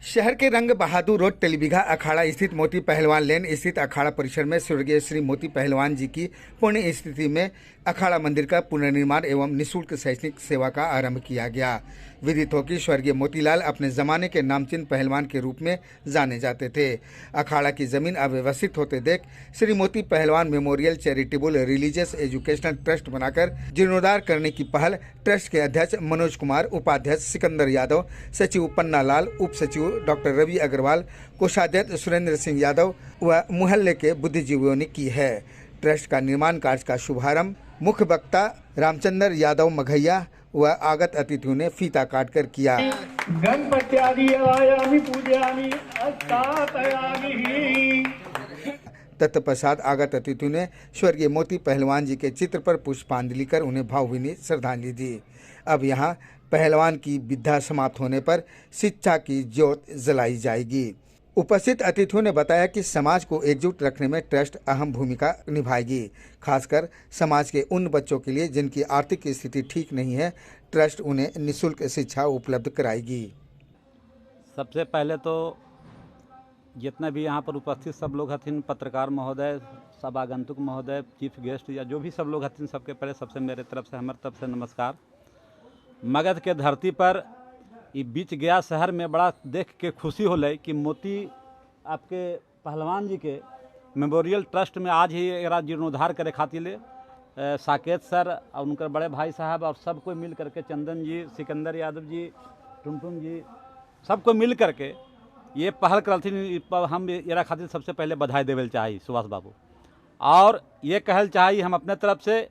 शहर के रंग बहादुर रोड तेलीबिघा अखाड़ा स्थित मोती पहलवान लेन स्थित अखाड़ा परिसर में स्वर्गीय श्री मोती पहलवान जी की पुण्य स्थिति में अखाड़ा मंदिर का पुनर्निर्माण एवं निःशुल्क शैक्षणिक सेवा का आरंभ किया गया। विदित हो कि स्वर्गीय मोतीलाल अपने जमाने के नामचीन पहलवान के रूप में जाने जाते थे। अखाड़ा की जमीन अव्यवस्थित होते देख श्री मोती पहलवान memorial charitable religious educational trust बनाकर जीर्णोद्धार करने की पहल ट्रस्ट के अध्यक्ष मनोज कुमार, उपाध्यक्ष सिकंदर यादव, सचिव पन्ना लाल, उप सचिव डॉक्टर रवि अग्रवाल, कोषाध्यक्ष सुरेंद्र सिंह यादव व मुहल्ले के बुद्धिजीवियों ने की है। ट्रस्ट का निर्माण कार्य का शुभारंभ मुख्य वक्ता रामचंद्र यादव मघैया व आगत अतिथियों ने फीता काटकर किया। तत्पश्चात आगत अतिथियों ने स्वर्गीय मोती पहलवान जी के चित्र पर पुष्पांजलि कर उन्हें भावभीनी श्रद्धांजलि दी। अब यहाँ पहलवान की विद्या समाप्त होने पर शिक्षा की ज्योत जलाई जाएगी। उपस्थित अतिथियों ने बताया कि समाज को एकजुट रखने में ट्रस्ट अहम भूमिका निभाएगी। खासकर समाज के उन बच्चों के लिए जिनकी आर्थिक स्थिति ठीक नहीं है, ट्रस्ट उन्हें निःशुल्क शिक्षा उपलब्ध कराएगी। सबसे पहले तो जितने भी यहाँ पर उपस्थित सब लोग हथिन, पत्रकार महोदय, सब आगंतुक महोदय, चीफ गेस्ट या जो भी सब लोग हथिन, सबके पहले सबसे मेरे तरफ से हमारे तरफ से नमस्कार। मगध के धरती पर ये बीच गया शहर में बड़ा देख के खुशी होले कि मोती आपके पहलवान जी के मेमोरियल ट्रस्ट में आज ही एकरा जीर्णोद्धार करे खातिर साकेत सर और उनके बड़े भाई साहब और सब कोई मिल करके, चंदन जी, सिकंदर यादव जी, टुमटुम जी, सब कोई मिल करके ये पहल करथिन। हम एकरा खातिर सबसे पहले बधाई देवेल चाहिए सुभाष बाबू, और ये कहल चाहिए हम अपने तरफ से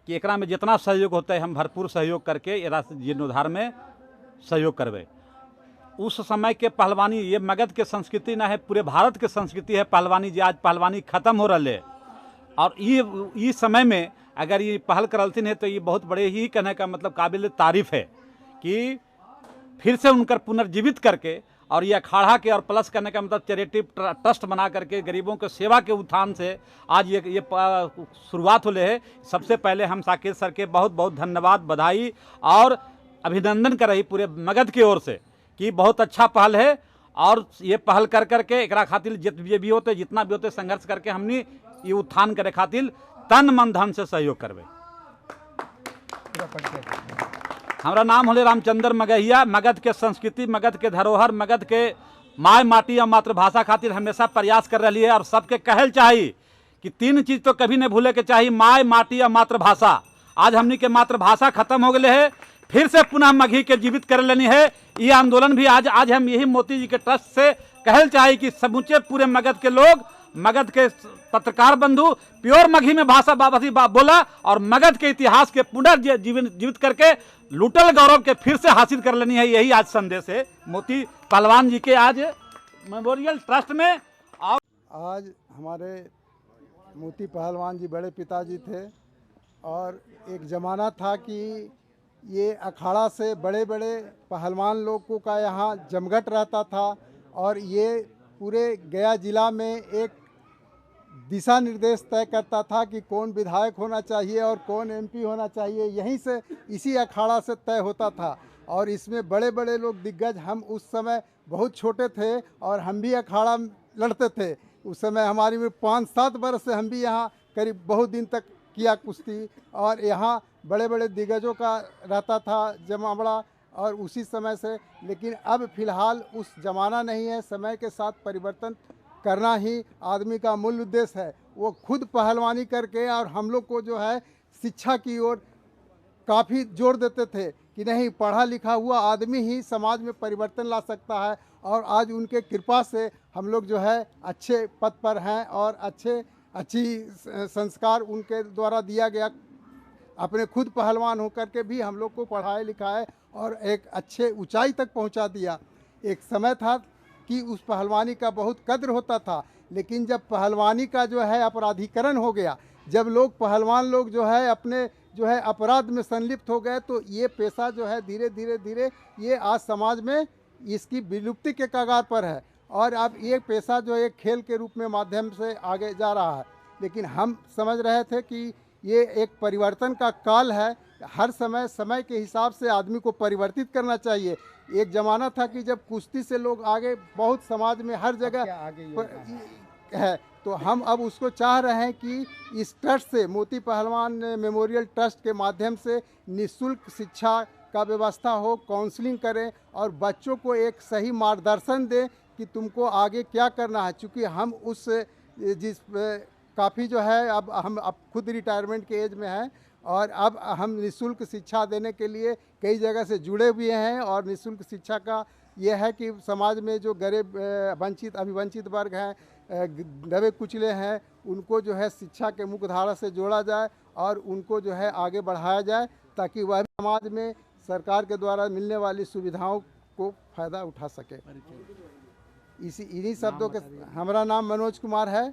कि एकरा में जितना सहयोग होता है हम भरपूर सहयोग करके एकरा जीर्णोद्धार में सहयोग करवे। उस समय के पहलवानी ये मगध के संस्कृति ना है, पूरे भारत के संस्कृति है पहलवानी जी। आज पहलवानी खत्म हो रही है और ये समय में अगर ये पहल करलथिन है तो ये बहुत बड़े ही कहने का मतलब काबिल तारीफ है कि फिर से उनकर पुनर्जीवित करके और ये अखाड़ा के और प्लस करने का मतलब चैरिटी ट्रस्ट बना करके गरीबों के सेवा के उत्थान से आज ये शुरुआत हो है। सबसे पहले हम साकेत सर के बहुत बहुत धन्यवाद, बधाई और अभिनंदन कर रही पूरे मगध की ओर से कि बहुत अच्छा पहल है। और ये पहल कर करके एकरा खातिर जितना भी होते संघर्ष करके हमने ये उत्थान करे खातिर तन मन धन से सहयोग करवे। हमारा नाम होले रामचंद्र मगहिया। मगध के संस्कृति, मगध के धरोहर, मगध के माय माटी और मातृभाषा खातिर हमेशा प्रयास कर रही है। और सबके कहल चाहिए कि तीन चीज तो कभी नहीं भूले के चाहिए, माय माटी और मातृभाषा। आज हमनी के मातृभाषा खत्म हो गए है, फिर से पुनः मगही के जीवित कर लेनी है। ये आंदोलन भी आज हम यही मोती जी के ट्रस्ट से कहल चाहिए कि समूचे पूरे मगध के लोग, मगध के पत्रकार बंधु प्योर मगही में भाषा बाबती बोला और मगध के इतिहास के पुनर्जीवित करके लूटल गौरव के फिर से हासिल कर लेनी है। यही आज संदेश है मोती पहलवान जी के आज मेमोरियल ट्रस्ट में। आज हमारे मोती पहलवान जी बड़े पिताजी थे और एक ज़माना था कि ये अखाड़ा से बड़े बड़े पहलवान लोगों का यहाँ जमघट रहता था और ये पूरे गया जिला में एक दिशा निर्देश तय करता था कि कौन विधायक होना चाहिए और कौन एमपी होना चाहिए। यहीं से इसी अखाड़ा से तय होता था और इसमें बड़े बड़े लोग दिग्गज, हम उस समय बहुत छोटे थे और हम भी अखाड़ा लड़ते थे। उस समय हमारी में 5-7 वर्ष से हम भी यहाँ करीब बहुत दिन तक किया कुश्ती और यहाँ बड़े बड़े दिग्गजों का रहता था जमावड़ा और उसी समय से। लेकिन अब फिलहाल उस ज़माना नहीं है, समय के साथ परिवर्तन करना ही आदमी का मूल उद्देश्य है। वो खुद पहलवानी करके और हम लोग को जो है शिक्षा की ओर काफ़ी जोर देते थे कि नहीं, पढ़ा लिखा हुआ आदमी ही समाज में परिवर्तन ला सकता है। और आज उनके कृपा से हम लोग जो है अच्छे पद पर हैं और अच्छी संस्कार उनके द्वारा दिया गया। अपने खुद पहलवान होकर के भी हम लोग को पढ़ाया लिखाया और एक अच्छे ऊंचाई तक पहुंचा दिया। एक समय था कि उस पहलवानी का बहुत कद्र होता था, लेकिन जब पहलवानी का जो है अपराधीकरण हो गया, जब लोग पहलवान लोग जो है अपने जो है अपराध में संलिप्त हो गए, तो ये पेशा जो है धीरे धीरे ये आज समाज में इसकी विलुप्ति के कगार पर है। और अब ये पेशा जो एक खेल के रूप में माध्यम से आगे जा रहा है। लेकिन हम समझ रहे थे कि ये एक परिवर्तन का काल है। हर समय समय के हिसाब से आदमी को परिवर्तित करना चाहिए। एक ज़माना था कि जब कुश्ती से लोग आगे बहुत समाज में हर जगह है, तो हम अब उसको चाह रहे हैं कि इस ट्रस्ट से, मोती पहलवान मेमोरियल ट्रस्ट के माध्यम से निःशुल्क शिक्षा का व्यवस्था हो, काउंसलिंग करें और बच्चों को एक सही मार्गदर्शन दें कि तुमको आगे क्या करना है। चूँकि हम उस काफ़ी जो है अब खुद रिटायरमेंट के एज में हैं और अब हम निःशुल्क शिक्षा देने के लिए कई जगह से जुड़े हुए हैं। और निःशुल्क शिक्षा का ये है कि समाज में जो गरीब वंचित अभिवंचित वर्ग हैं, दबे कुचले हैं, उनको जो है शिक्षा के मुख्य धारा से जोड़ा जाए और उनको जो है आगे बढ़ाया जाए, ताकि वह समाज में सरकार के द्वारा मिलने वाली सुविधाओं को फ़ायदा उठा सके। इन्हीं शब्दों के हमारा नाम मनोज कुमार है।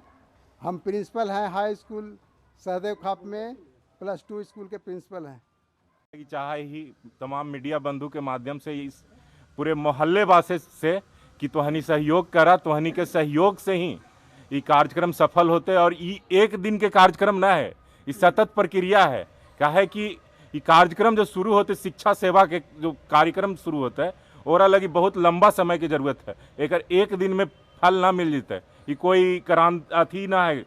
हम प्रिंसिपल हैं हाई स्कूल सहदेव खाप में, +2 स्कूल के प्रिंसिपल हैं। चाहे ही तमाम मीडिया बंधु के माध्यम से इस पूरे मोहल्ले वासी से कि तोहनी सहयोग करा, तोहनी के सहयोग से ही ये कार्यक्रम सफल होते और ये एक दिन के कार्यक्रम ना है, ये सतत प्रक्रिया है। क्या है कि ये कार्यक्रम जो शुरू होते, शिक्षा सेवा के जो कार्यक्रम शुरू होता है, और लगी बहुत लंबा समय की जरूरत है। एक दिन में फल ना मिल जाता है। ये कोई अथी ना है,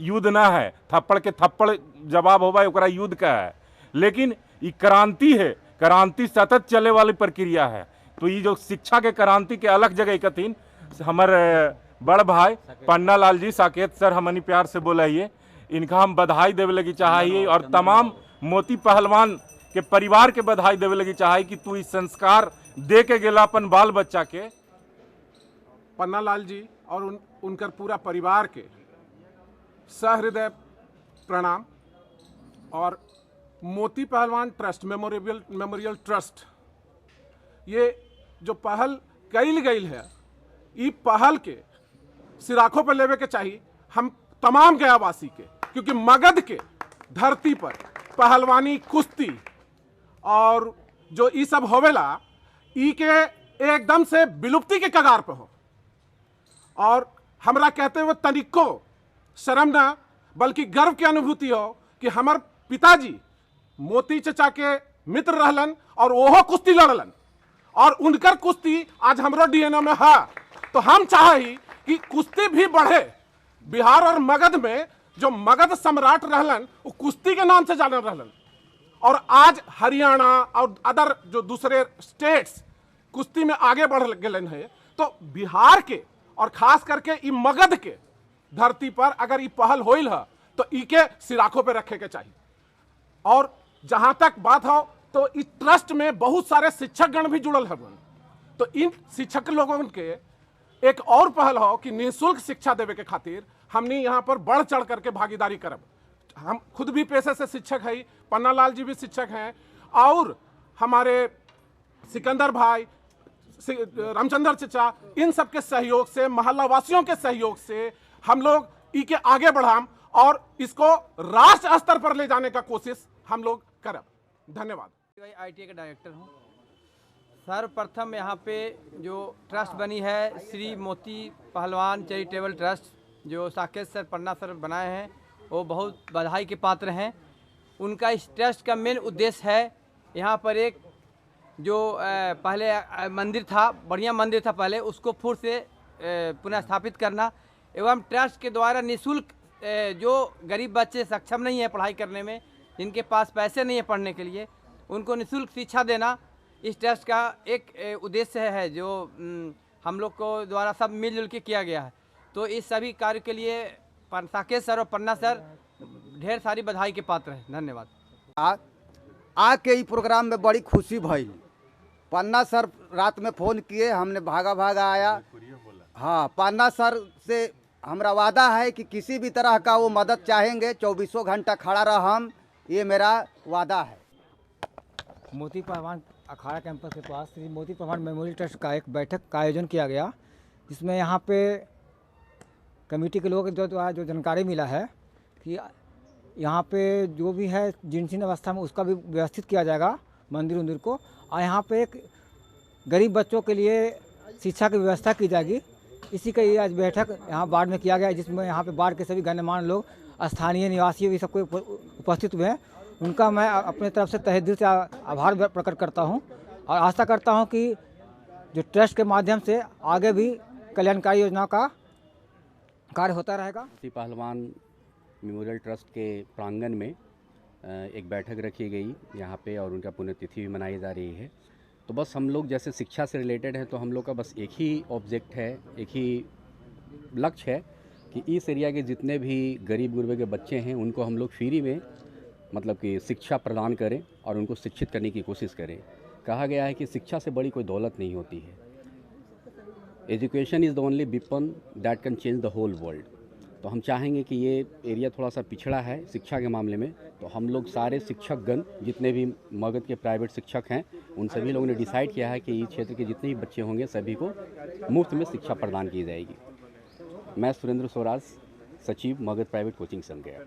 युद्ध ना है, थप्पड़ के थप्पड़ जवाब होगा ओकरा युद्ध का है, लेकिन ये क्रांति है। क्रांति सतत चले वाली प्रक्रिया है। तो ये जो शिक्षा के क्रांति के अलग जगह कथिन हमारे बड़ भाई पन्ना लाल जी साकेत सर हमनी प्यार से बोलाइए, इनका हम बधाई देवे लगी चाहिए और तमाम मोती पहलवान के परिवार के बधाई देवे लगी चाहिए कि तू इस संस्कार दे के गेला अपन बाल बच्चा के। पन्ना लाल जी और उनकर पूरा परिवार के सहृदय प्रणाम। और मोती पहलवान ट्रस्ट मेमोरियल ट्रस्ट ये जो पहल कईल गई है, ये पहल के सिराखों पर लेवे के चाहिए हम तमाम गयावासी के, क्योंकि मगध के धरती पर पहलवानी, कुश्ती और जो ये सब होवेला, ई के एकदम से विलुप्ति के कगार पे हो। और हमरा कहते हुए तनिको शर्म ना बल्कि गर्व की अनुभूति हो कि हमार पिताजी मोती चचा के मित्र रहलन और ओहो कुश्ती लड़लन और उनकर कुश्ती आज हमरो डीएनए में है। तो हम चाहे कि कुश्ती भी बढ़े। बिहार और मगध में जो मगध सम्राट रहलन वो कुश्ती के नाम से जानल रहलन, और आज हरियाणा और अदर जो दूसरे स्टेट्स कुश्ती में आगे बढ़ गए हैं। तो बिहार के और खास करके ई मगध के धरती पर अगर ये पहल होइल है तो ई के सिराखों पे रखे के चाहिए। और जहां तक बात हो तो इस ट्रस्ट में बहुत सारे शिक्षक गण भी जुड़ल है। तो इन शिक्षक लोगों के एक और पहल हो कि निःशुल्क शिक्षा देवे के खातिर हमने यहाँ पर बढ़ चढ़ करके भागीदारी करब। हम खुद भी पेशे से शिक्षक हैं, पन्ना लाल जी भी शिक्षक हैं, और हमारे सिकंदर भाई, रामचंद्र चचा, इन सब के सहयोग से, मोहल्ला वासियों के सहयोग से हम लोग ई के आगे बढ़ाम और इसको राष्ट्र स्तर पर ले जाने का कोशिश हम लोग करब। धन्यवाद। ITA का डायरेक्टर हूँ। सर्वप्रथम यहाँ पे जो ट्रस्ट बनी है श्री मोती पहलवान चैरिटेबल ट्रस्ट, जो साकेत सर, पन्ना सर बनाए हैं, वो बहुत बधाई के पात्र हैं। उनका इस ट्रस्ट का मेन उद्देश्य है यहाँ पर एक जो पहले मंदिर था, बढ़िया मंदिर था पहले, उसको फिर से पुनः स्थापित करना एवं ट्रस्ट के द्वारा निःशुल्क जो गरीब बच्चे सक्षम नहीं है पढ़ाई करने में, जिनके पास पैसे नहीं है पढ़ने के लिए, उनको निःशुल्क शिक्षा देना इस ट्रस्ट का एक उद्देश्य है, जो हम लोग को द्वारा सब मिलजुल के किया गया है। तो इस सभी कार्य के लिए साकेत सर और पन्ना सर ढेर सारी बधाई के पात्र हैं। धन्यवाद। आके ई प्रोग्राम में बड़ी खुशी भई। पन्ना सर रात में फ़ोन किए, हमने भागा आया। हाँ, पन्ना सर से हमरा वादा है कि किसी भी तरह का वो मदद चाहेंगे, 24 घंटा खड़ा रहम, ये मेरा वादा है। मोती पहलवान अखाड़ा कैंपस के पास श्री मोती पहलवान मेमोरियल ट्रस्ट का एक बैठक का आयोजन किया गया, जिसमें यहाँ पे कमेटी के लोगों को जो जानकारी मिला है कि यहाँ पे जो भी है जीर्णशीर्ण अवस्था में उसका भी व्यवस्थित किया जाएगा मंदिर उंदिर को, और यहाँ पे एक गरीब बच्चों के लिए शिक्षा की व्यवस्था की जाएगी। इसी का ये आज बैठक यहाँ बाढ़ में किया गया, जिसमें यहाँ पे बाढ़ के सभी गणमान्य लोग स्थानीय निवासी भी सबको उपस्थित हुए हैं, उनका मैं अपने तरफ से तहे दिल से आभार प्रकट करता हूं और आशा करता हूं कि जो ट्रस्ट के माध्यम से आगे भी कल्याणकारी योजनाओं का कार्य होता रहेगा। मोती पहलवान मेमोरियल ट्रस्ट के प्रांगण में एक बैठक रखी गई यहाँ पे और उनका पुण्यतिथि भी मनाई जा रही है। तो बस हम लोग जैसे शिक्षा से रिलेटेड हैं तो हम लोग का बस एक ही ऑब्जेक्ट है, एक ही लक्ष्य है कि इस एरिया के जितने भी गरीब गुरबे के बच्चे हैं उनको हम लोग फ्री में मतलब कि शिक्षा प्रदान करें और उनको शिक्षित करने की कोशिश करें। कहा गया है कि शिक्षा से बड़ी कोई दौलत नहीं होती है। Education is the only weapon that can change the whole world. तो हम चाहेंगे कि ये एरिया थोड़ा सा पिछड़ा है शिक्षा के मामले में, तो हम लोग सारे शिक्षकगण जितने भी मगध के प्राइवेट शिक्षक हैं उन सभी लोगों ने डिसाइड किया है कि इस क्षेत्र के जितने भी बच्चे होंगे सभी को मुफ्त में शिक्षा प्रदान की जाएगी। मैं सुरेंद्र स्वराज, सचिव मगध प्राइवेट कोचिंग संघ गया।